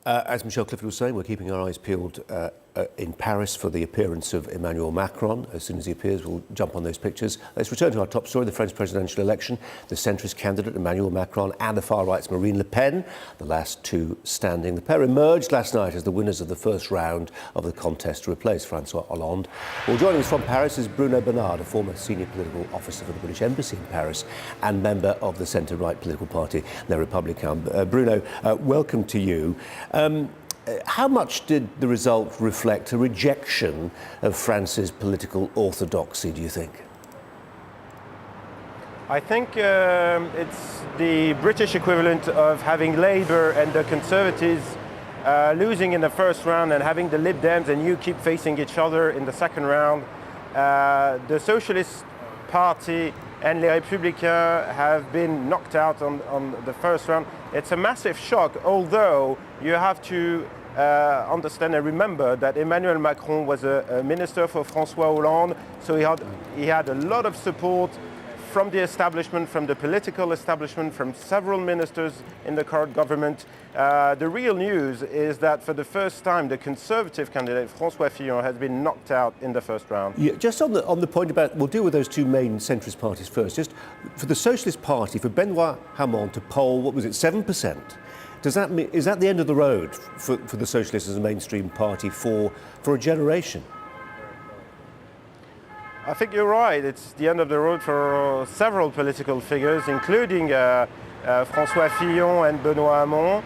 As Michelle Clifford was saying, we're keeping our eyes peeled in Paris for the appearance of Emmanuel Macron. As soon as he appears, we'll jump on those pictures. Let's return to our top story, the French presidential election. The centrist candidate, Emmanuel Macron, and the far-right's Marine Le Pen, the last two standing. The pair emerged last night as the winners of the first round of the contest to replace François Hollande. Well, joining us from Paris is Bruno Bernard, a former senior political officer for the British Embassy in Paris and member of the centre-right political party, Les Républicains. Bruno, welcome to you. How much did the result reflect a rejection of France's political orthodoxy, do you think? I think it's the British equivalent of having Labour and the Conservatives losing in the first round and having the Lib Dems and UKIP facing each other in the second round. The Socialist Party and Les Républicains have been knocked out on the first round. It's a massive shock, although you have to understand and remember that Emmanuel Macron was a minister for François Hollande, so he had a lot of support from the establishment, from the political establishment, from several ministers in the current government. The real news is that for the first time, the Conservative candidate, François Fillon, has been knocked out in the first round. Yeah, just on the point about, we'll deal with those two main centrist parties first. Just for the Socialist Party, for Benoît Hamon to poll, what was it, 7%? Does that mean, is that the end of the road for the Socialists as a mainstream party for a generation? I think you're right. It's the end of the road for several political figures, including François Fillon and Benoît Hamon.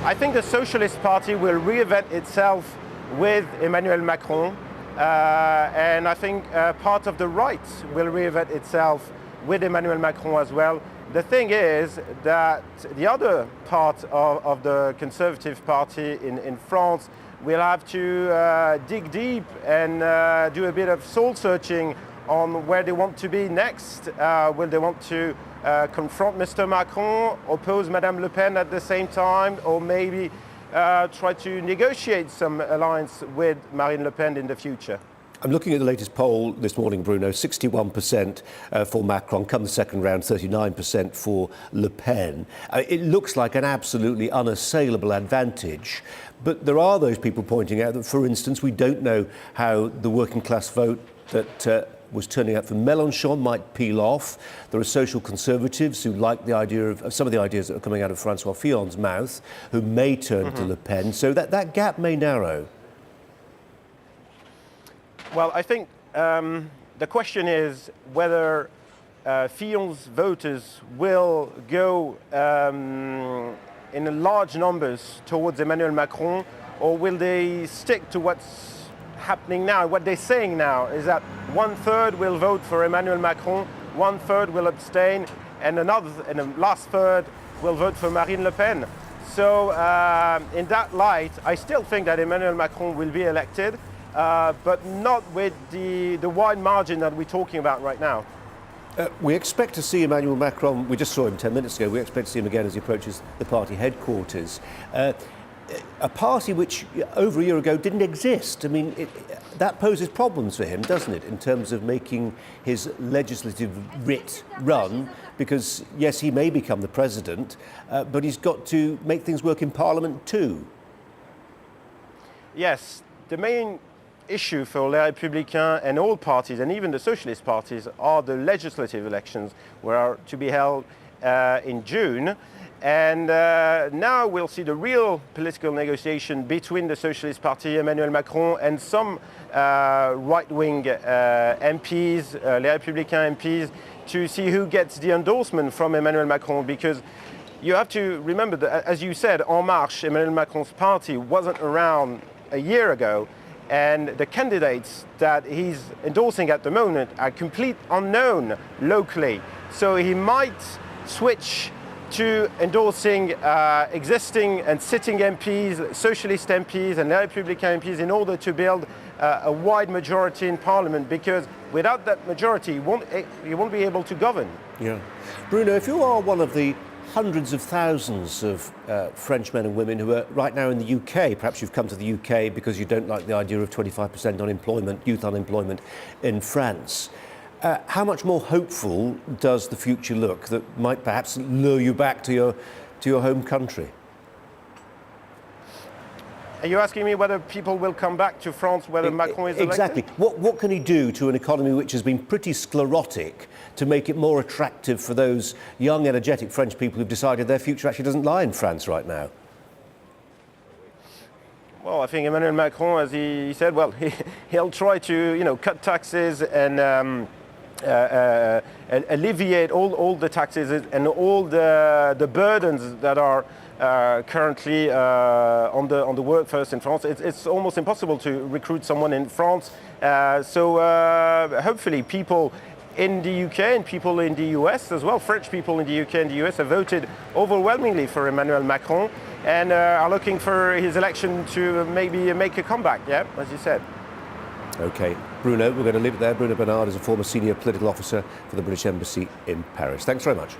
I think the Socialist Party will reinvent itself with Emmanuel Macron, and I think part of the right will reinvent itself with Emmanuel Macron as well. The thing is that the other part of the Conservative Party in France will have to dig deep and do a bit of soul searching on where they want to be next. Will they want to confront Mr. Macron, oppose Madame Le Pen at the same time, or maybe try to negotiate some alliance with Marine Le Pen in the future? I'm looking at the latest poll this morning, Bruno, 61% for Macron, come the second round, 39% for Le Pen. It looks like an absolutely unassailable advantage, but there are those people pointing out that, for instance, we don't know how the working class vote that was turning out for Mélenchon might peel off. There are social conservatives who like the idea of some of the ideas that are coming out of François Fillon's mouth, who may turn to Le Pen, so that gap may narrow. Well, I think the question is whether Fillon's voters will go in large numbers towards Emmanuel Macron, or will they stick to what's happening now? What they're saying now is that 1/3 will vote for Emmanuel Macron, 1/3 will abstain, and the last third will vote for Marine Le Pen. So in that light, I still think that Emmanuel Macron will be elected, but not with the wide margin that we're talking about right now. We expect to see Emmanuel Macron, we just saw him 10 minutes ago, we expect to see him again as he approaches the party headquarters. A party which over a year ago didn't exist. I mean, that poses problems for him, doesn't it, in terms of making his legislative writ run, because yes, he may become the president, but he's got to make things work in Parliament too. Yes, the main issue for Les Républicains and all parties, and even the socialist parties, are the legislative elections, which are to be held in June. And now we'll see the real political negotiation between the Socialist Party, Emmanuel Macron, and some right-wing MPs, Les Républicains MPs, to see who gets the endorsement from Emmanuel Macron, because you have to remember that, as you said, En Marche, Emmanuel Macron's party, wasn't around a year ago, and the candidates that he's endorsing at the moment are complete unknown locally. So he might switch to endorsing existing and sitting MPs, socialist MPs and Les Républicains MPs in order to build a wide majority in Parliament, because without that majority, he won't be able to govern. Yeah. Bruno, if you are one of the hundreds of thousands of French men and women who are right now in the UK, perhaps you've come to the UK because you don't like the idea of 25% unemployment, youth unemployment in France, how much more hopeful does the future look that might perhaps lure you back to your home country? Are you asking me whether people will come back to France, whether Macron is elected? Exactly. What can he do to an economy which has been pretty sclerotic to make it more attractive for those young, energetic French people who've decided their future actually doesn't lie in France right now? Well, I think Emmanuel Macron, as he said, well, he'll try to, cut taxes and alleviate all the taxes and all the burdens that are currently on the workforce in France. It's almost impossible to recruit someone in France. So hopefully people in the UK and people in the US as well, French people in the UK and the US have voted overwhelmingly for Emmanuel Macron and are looking for his election to maybe make a comeback, yeah, as you said. OK. Bruno, we're going to leave it there. Bruno Bernard is a former senior political officer for the British Embassy in Paris. Thanks very much.